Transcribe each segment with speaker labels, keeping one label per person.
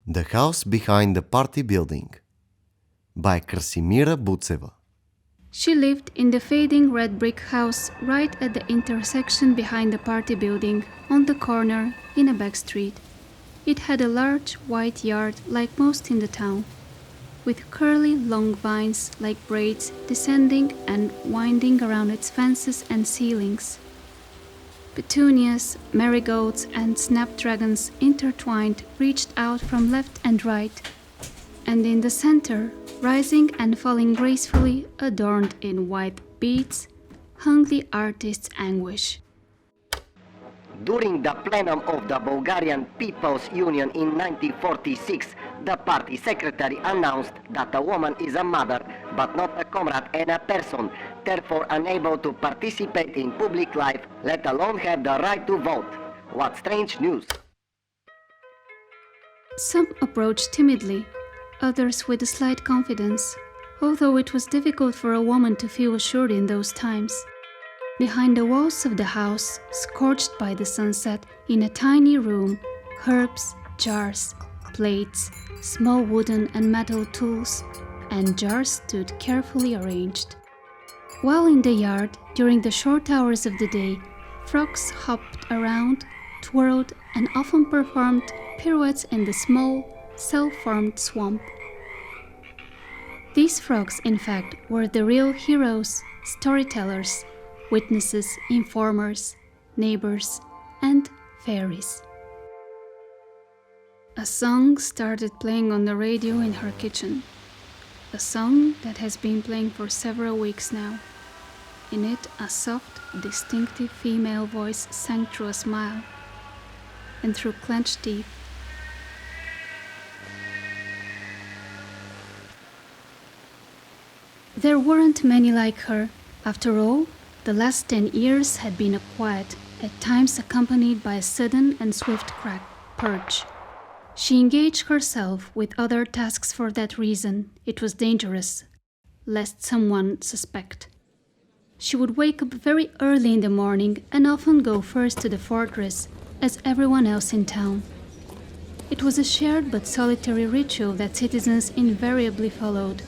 Speaker 1: The House Behind the Party Building by Krasimira Butseva.
Speaker 2: She lived in the fading red brick house right at the intersection behind the party building, on the corner, in a back street. It had a large white yard like most in the town, with curly long vines like braids descending and winding around its fences and ceilings. Petunias, marigolds, and snapdragons intertwined reached out from left and right, and in the center, rising and falling gracefully, adorned in white beads, hung the artist's anguish.
Speaker 3: During the plenum of the Bulgarian People's Union in 1946, the party secretary announced that a woman is a mother, but not a comrade and a person, therefore unable to participate in public life, let alone have the right to vote. What strange news!
Speaker 2: Some approached timidly, others with a slight confidence, although it was difficult for a woman to feel assured in those times. Behind the walls of the house, scorched by the sunset, in a tiny room, herbs, jars, plates, small wooden and metal tools, and jars stood carefully arranged. While in the yard, during the short hours of the day, frogs hopped around, twirled, and often performed pirouettes in the small, self-formed swamp. These frogs, in fact, were the real heroes, storytellers, witnesses, informers, neighbors, and fairies. A song started playing on the radio in her kitchen. A song that has been playing for several weeks now. In it, a soft, distinctive female voice sang through a smile and through clenched teeth. There weren't many like her. After all, the last 10 years had been a quiet, at times accompanied by a sudden and swift purge. She engaged herself with other tasks for that reason. It was dangerous, lest someone suspect. She would wake up very early in the morning and often go first to the fortress, as everyone else in town. It was a shared but solitary ritual that citizens invariably followed.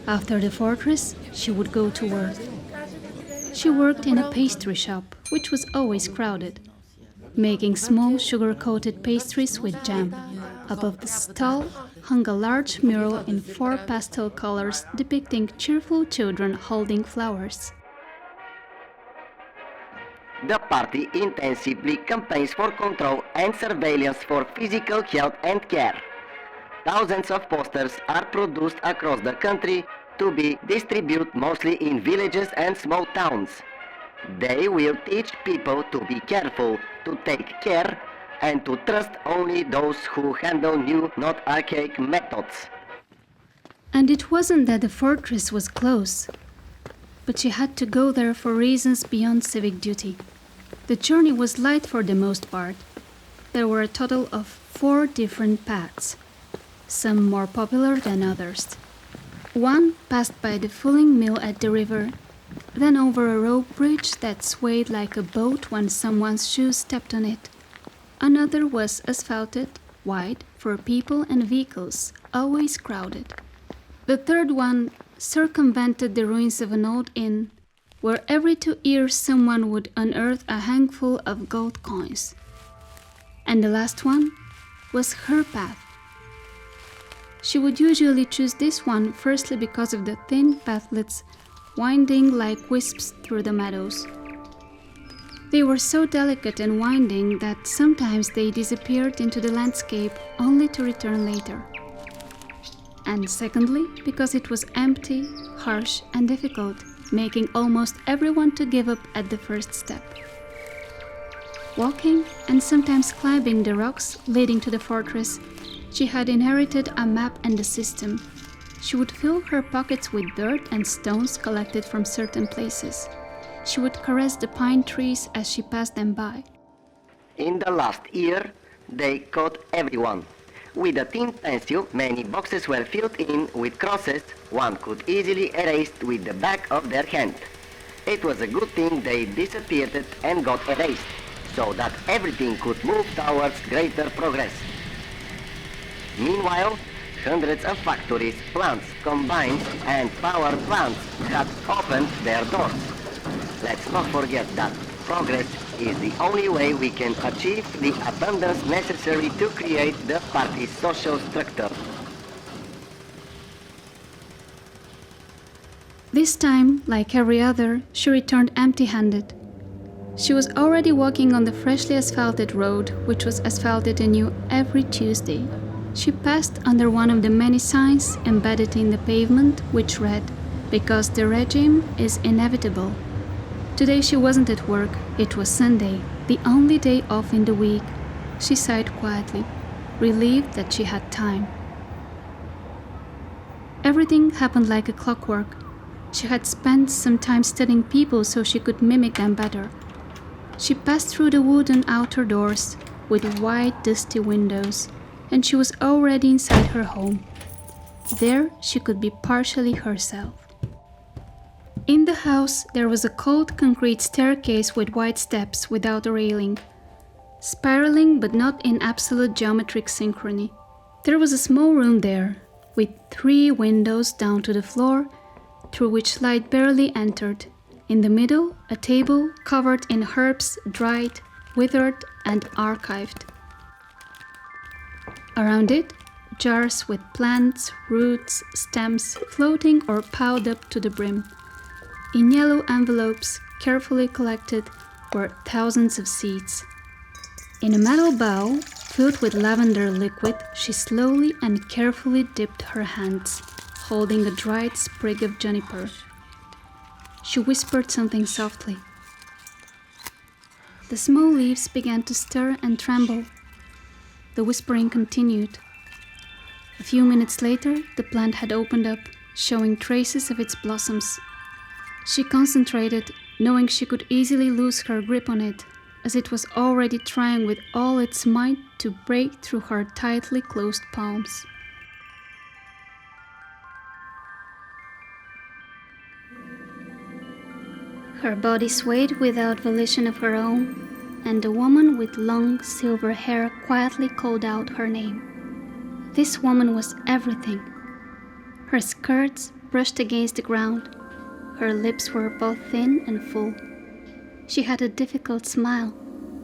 Speaker 2: After the fortress, she would go to work. She worked in a pastry shop, which was always crowded, making small sugar-coated pastries with jam. Above the stall hung a large mural in 4 pastel colors depicting cheerful children holding flowers.
Speaker 3: The party intensively campaigns for control and surveillance for physical health and care. Thousands of posters are produced across the country to be distributed mostly in villages and small towns. They will teach people to be careful, to take care, and to trust only those who handle new, not archaic methods.
Speaker 2: And it wasn't that the fortress was close, but she had to go there for reasons beyond civic duty. The journey was light for the most part. There were a total of 4 different paths, some more popular than others. One passed by the fulling mill at the river, then over a rope bridge that swayed like a boat when someone's shoes stepped on it. Another was asphalted, wide, for people and vehicles, always crowded. The third one circumvented the ruins of an old inn, where every 2 years someone would unearth a handful of gold coins. And the last one was her path. She would usually choose this one firstly because of the thin pathlets winding like wisps through the meadows. They were so delicate and winding that sometimes they disappeared into the landscape only to return later. And secondly, because it was empty, harsh, and difficult, making almost everyone to give up at the first step. Walking and sometimes climbing the rocks leading to the fortress, she had inherited a map and a system. She would fill her pockets with dirt and stones collected from certain places. She would caress the pine trees as she passed them by.
Speaker 3: In the last year, they caught everyone. With a tin pencil, many boxes were filled in with crosses one could easily erase with the back of their hand. It was a good thing they disappeared and got erased, so that everything could move towards greater progress. Meanwhile, hundreds of factories, plants, combines, and power plants had opened their doors. Let's not forget that progress is the only way we can achieve the abundance necessary to create the party's social structure.
Speaker 2: This time, like every other, she returned empty-handed. She was already walking on the freshly asphalted road, which was asphalted anew every Tuesday. She passed under one of the many signs embedded in the pavement, which read, "Because the regime is inevitable." Today she wasn't at work. It was Sunday, the only day off in the week. She sighed quietly, relieved that she had time. Everything happened like a clockwork. She had spent some time studying people so she could mimic them better. She passed through the wooden outer doors with wide, dusty windows, and she was already inside her home. There she could be partially herself. In the house there was a cold concrete staircase with wide steps without a railing, spiraling but not in absolute geometric synchrony. There was a small room there, with 3 windows down to the floor, through which light barely entered. In the middle, a table covered in herbs, dried, withered, and archived. Around it, jars with plants, roots, stems floating or piled up to the brim. In yellow envelopes, carefully collected, were thousands of seeds. In a metal bowl filled with lavender liquid, she slowly and carefully dipped her hands, holding a dried sprig of juniper. She whispered something softly. The small leaves began to stir and tremble. The whispering continued. A few minutes later, the plant had opened up, showing traces of its blossoms. She concentrated, knowing she could easily lose her grip on it, as it was already trying with all its might to break through her tightly closed palms. Her body swayed without volition of her own, and a woman with long silver hair quietly called out her name. This woman was everything. Her skirts brushed against the ground. Her lips were both thin and full. She had a difficult smile,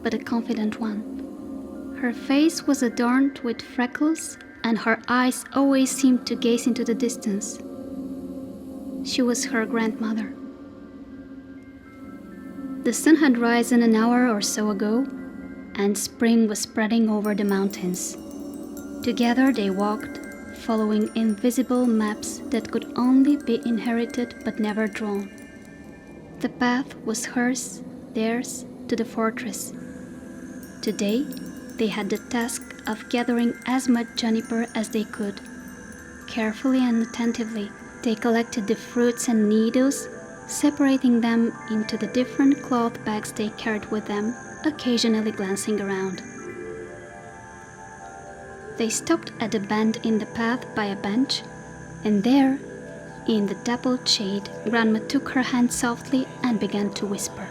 Speaker 2: but a confident one. Her face was adorned with freckles, and her eyes always seemed to gaze into the distance. She was her grandmother. The sun had risen an hour or so ago, and spring was spreading over the mountains. Together they walked, following invisible maps that could only be inherited but never drawn. The path was hers, theirs, to the fortress. Today, they had the task of gathering as much juniper as they could. Carefully and attentively, they collected the fruits and needles, separating them into the different cloth bags they carried with them, occasionally glancing around. They stopped at a bend in the path by a bench, and there, in the dappled shade, Grandma took her hand softly and began to whisper.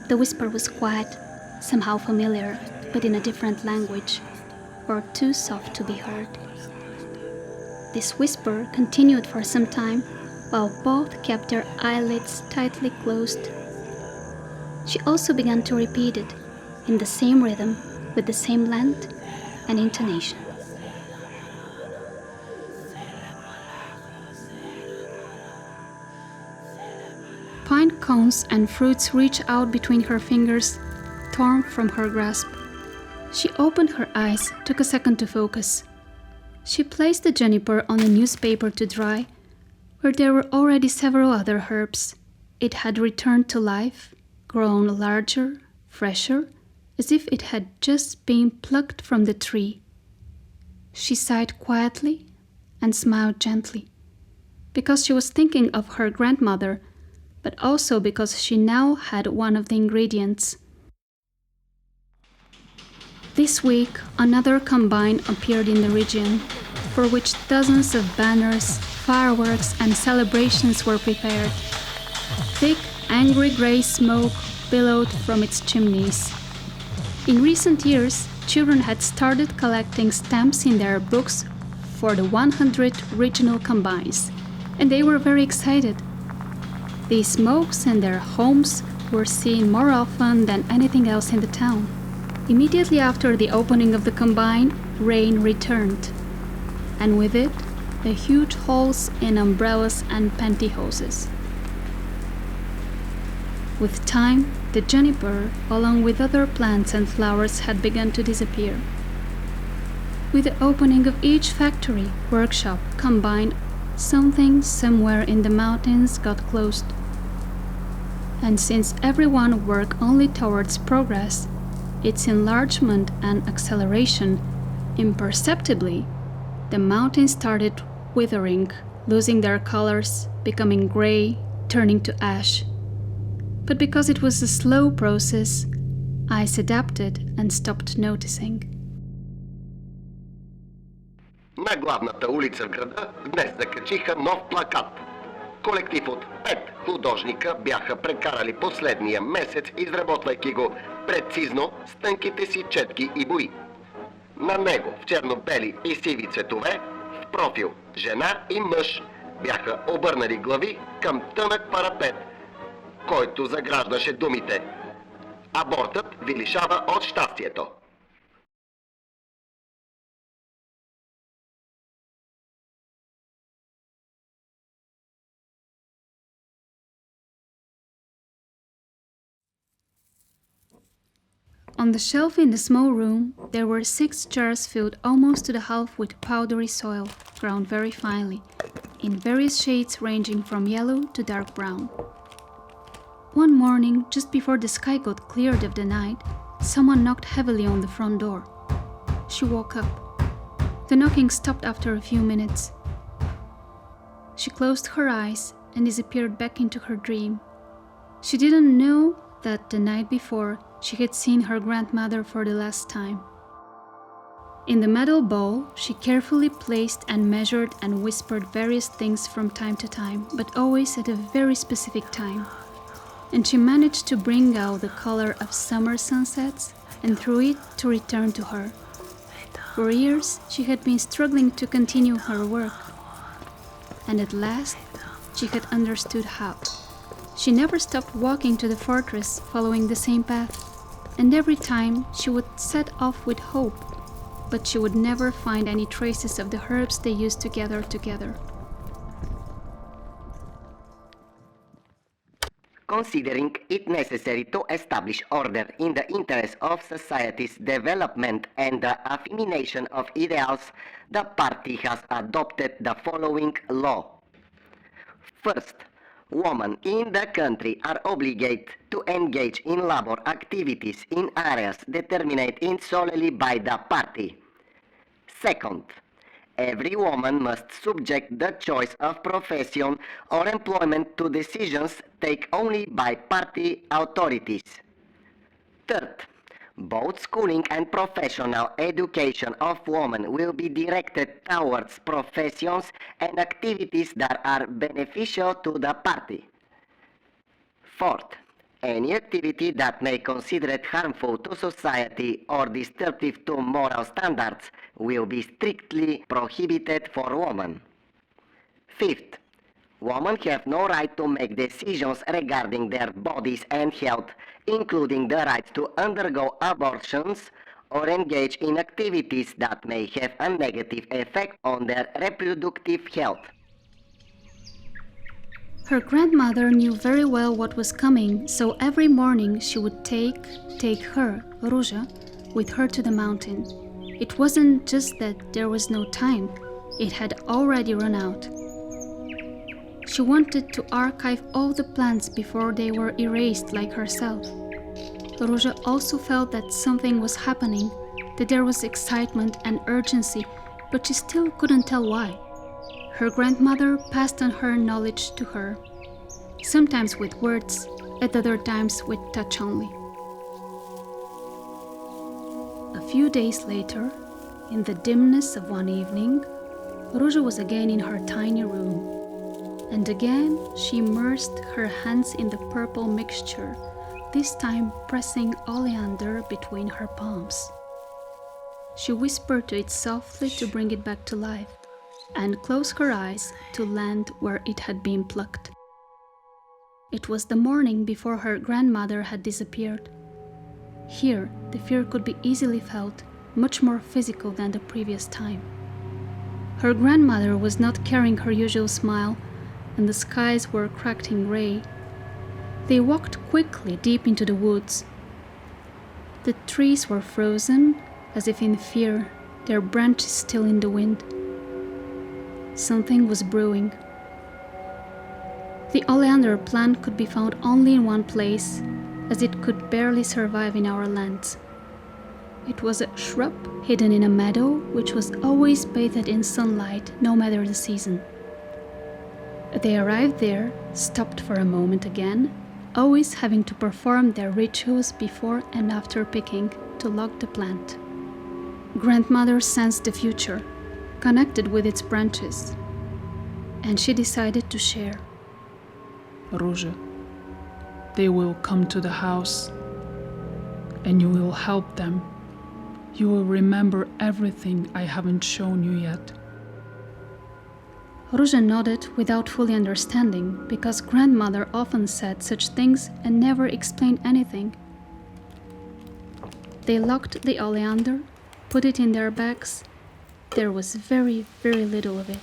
Speaker 2: The whisper was quiet, somehow familiar, but in a different language, or too soft to be heard. This whisper continued for some time, while both kept their eyelids tightly closed. She also began to repeat it, in the same rhythm, with the same length and intonation. Pine cones and fruits reached out between her fingers, torn from her grasp. She opened her eyes, took a second to focus. She placed the juniper on a newspaper to dry, where there were already several other herbs. It had returned to life, grown larger, fresher, as if it had just been plucked from the tree. She sighed quietly and smiled gently, because she was thinking of her grandmother, but also because she now had one of the ingredients. This week, another combine appeared in the region, for which dozens of banners, fireworks, and celebrations were prepared. Thick, angry gray smoke billowed from its chimneys. In recent years, children had started collecting stamps in their books for the 100 regional combines, and they were very excited. These smokes and their homes were seen more often than anything else in the town. Immediately after the opening of the combine, rain returned, and with it, the huge holes in umbrellas and pantyhoses. With time, the juniper, along with other plants and flowers, had begun to disappear. With the opening of each factory, workshop, combine, something somewhere in the mountains got closed. And since everyone worked only towards progress, its enlargement and acceleration, imperceptibly, the mountains started withering, losing their colors, becoming gray, turning to ash. But because it was a slow process, eyes adapted and stopped noticing.
Speaker 4: На главната улица в града днес закачиха нов плакат. Колектив от 5 художника бяха прекарали последния месец, изработвайки го прецизно с тънките си четки и бои. На него в черно-бели и сиви цветове, в профил жена и мъж, бяха обърнали глави към тънък парапет, който заграждаше думите: абортът ви лишава от щастието.
Speaker 2: On the shelf in the small room, there were 6 jars filled almost to the half with powdery soil, ground very finely, in various shades ranging from yellow to dark brown. One morning, just before the sky got cleared of the night, someone knocked heavily on the front door. She woke up. The knocking stopped after a few minutes. She closed her eyes and disappeared back into her dream. She didn't know that the night before, she had seen her grandmother for the last time. In the metal bowl, she carefully placed and measured and whispered various things from time to time, but always at a very specific time. And she managed to bring out the color of summer sunsets and through it to return to her. For years, she had been struggling to continue her work. And at last, she had understood how. She never stopped walking to the fortress, following the same path, and every time she would set off with hope, but she would never find any traces of the herbs they used to gather together.
Speaker 3: Considering it necessary to establish order in the interest of society's development and the affirmation of ideals, the party has adopted the following law. First, women in the country are obligated to engage in labor activities in areas determined in solely by the party. Second, every woman must subject the choice of profession or employment to decisions taken only by party authorities. Third, both schooling and professional education of women will be directed towards professions and activities that are beneficial to the party. Fourth, any activity that may be considered harmful to society or destructive to moral standards will be strictly prohibited for women. Fifth, women have no right to make decisions regarding their bodies and health, including the right to undergo abortions or engage in activities that may have a negative effect on their reproductive health.
Speaker 2: Her grandmother knew very well what was coming, so every morning she would take her, Ruja, with her to the mountain. It wasn't just that there was no time, it had already run out. She wanted to archive all the plants before they were erased like herself. Ruja also felt that something was happening, that there was excitement and urgency, but she still couldn't tell why. Her grandmother passed on her knowledge to her, sometimes with words, at other times with touch only. A few days later, in the dimness of one evening, Ruja was again in her tiny room. And again she immersed her hands in the purple mixture, this time pressing oleander between her palms. She whispered to it softly to bring it back to life, and closed her eyes to land where it had been plucked. It was the morning before her grandmother had disappeared. Here, the fear could be easily felt, much more physical than the previous time. Her grandmother was not carrying her usual smile, and the skies were cracked in grey. They walked quickly deep into the woods. The trees were frozen, as if in fear, their branches still in the wind. Something was brewing. The oleander plant could be found only in one place, as it could barely survive in our lands. It was a shrub hidden in a meadow which was always bathed in sunlight, no matter the season. They arrived there, stopped for a moment again, always having to perform their rituals before and after picking to lock the plant. Grandmother sensed the future, connected with its branches, and she decided to share.
Speaker 5: Ruja, they will come to the house, and you will help them. You will remember everything I haven't shown you yet.
Speaker 2: Ruja nodded without fully understanding, because grandmother often said such things and never explained anything. They locked the oleander, put it in their bags. There was very, very little of it.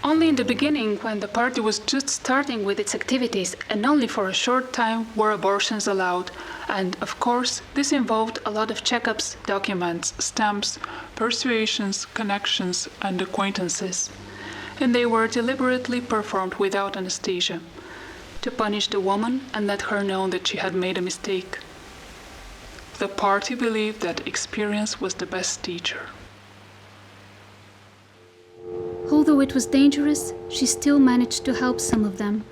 Speaker 2: Only in the beginning, when the party was just starting with its activities, and only for a short time, were abortions allowed. And, of course, this involved a lot of checkups, documents, stamps, persuasions, connections, and acquaintances. And they were deliberately performed without anesthesia, to punish the woman and let her know that she had made a mistake. The party believed that experience was the best teacher. Although it was dangerous, she still managed to help some of them.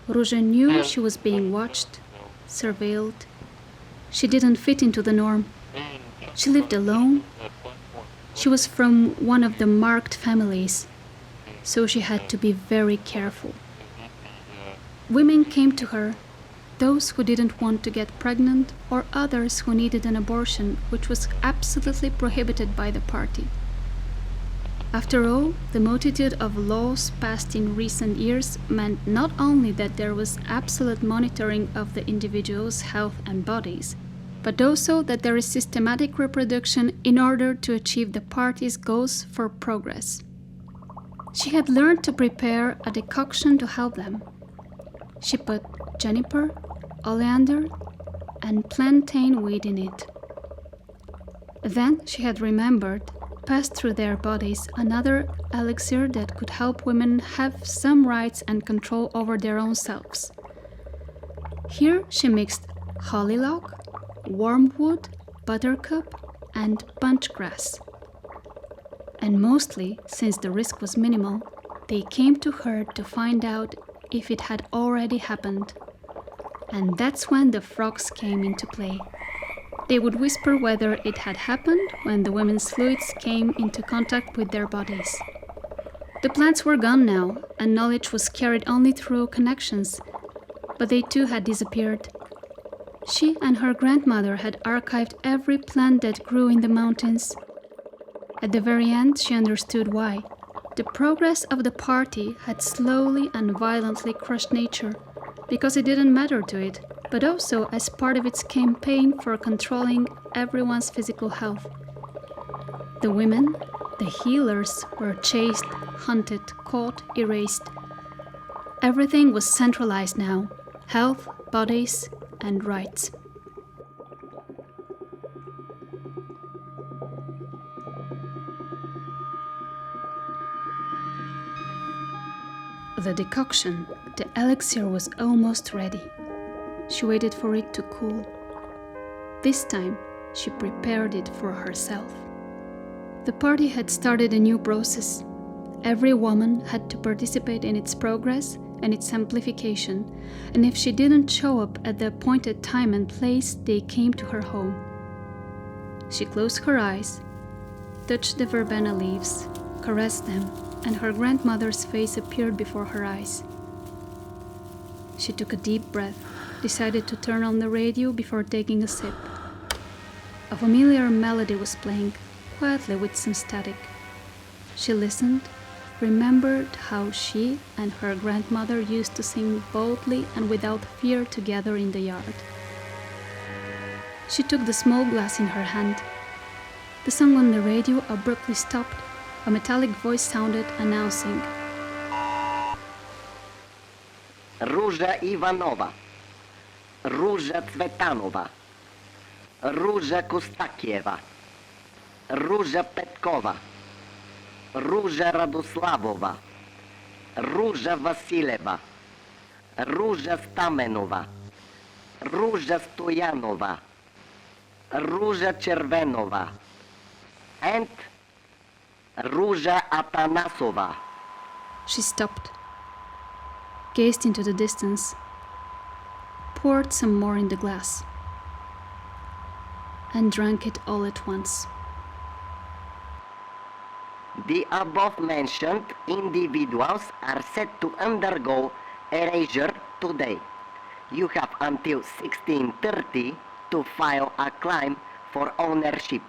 Speaker 2: Ruja knew she was being watched, surveilled. She didn't fit into the norm. She lived alone. She was from one of the marked families, so she had to be very careful. Women came to her, those who didn't want to get pregnant or others who needed an abortion, which was absolutely prohibited by the party. After all, the multitude of laws passed in recent years meant not only that there was absolute monitoring of the individual's health and bodies, but also that there is systematic reproduction in order to achieve the party's goals for progress. She had learned to prepare a decoction to help them. She put juniper, oleander, and plantain weed in it. Then she had remembered, passed through their bodies, another elixir that could help women have some rights and control over their own selves. Here she mixed hollylock, wormwood, buttercup, and bunchgrass. And mostly, since the risk was minimal, they came to her to find out if it had already happened. And that's when the frogs came into play. They would whisper whether it had happened when the women's fluids came into contact with their bodies. The plants were gone now, and knowledge was carried only through connections, but they too had disappeared. She and her grandmother had archived every plant that grew in the mountains. At the very end, she understood why. The progress of the party had slowly and violently crushed nature, because it didn't matter to it, but also as part of its campaign for controlling everyone's physical health. The women, the healers, were chased, hunted, caught, erased. Everything was centralized now: health, bodies, and rights. The decoction, the elixir, was almost ready. She waited for it to cool. This time, she prepared it for herself. The party had started a new process. Every woman had to participate in its progress and its amplification, and if she didn't show up at the appointed time and place, they came to her home. She closed her eyes, touched the verbena leaves, caressed them, and her grandmother's face appeared before her eyes. She took a deep breath, decided to turn on the radio before taking a sip. A familiar melody was playing, quietly with some static. She listened, remembered how she and her grandmother used to sing boldly and without fear together in the yard. She took the small glass in her hand. The song on the radio abruptly stopped. A metallic voice sounded, announcing,
Speaker 3: Ruja Ivanova, Ruja Tsvetanova, Ruja Kostakieva, Ruja Petkova, Ruja Radoslavova, Ruja Vasilieva, Ruja Stamenova, Ruja Stoyanova, Ruja Chervenova, and Ruja Atanasova.
Speaker 2: She stopped, gazed into the distance, poured some more in the glass, and drank it all at once.
Speaker 3: The above-mentioned individuals are set to undergo erasure today. You have until 1630 to file a claim for ownership.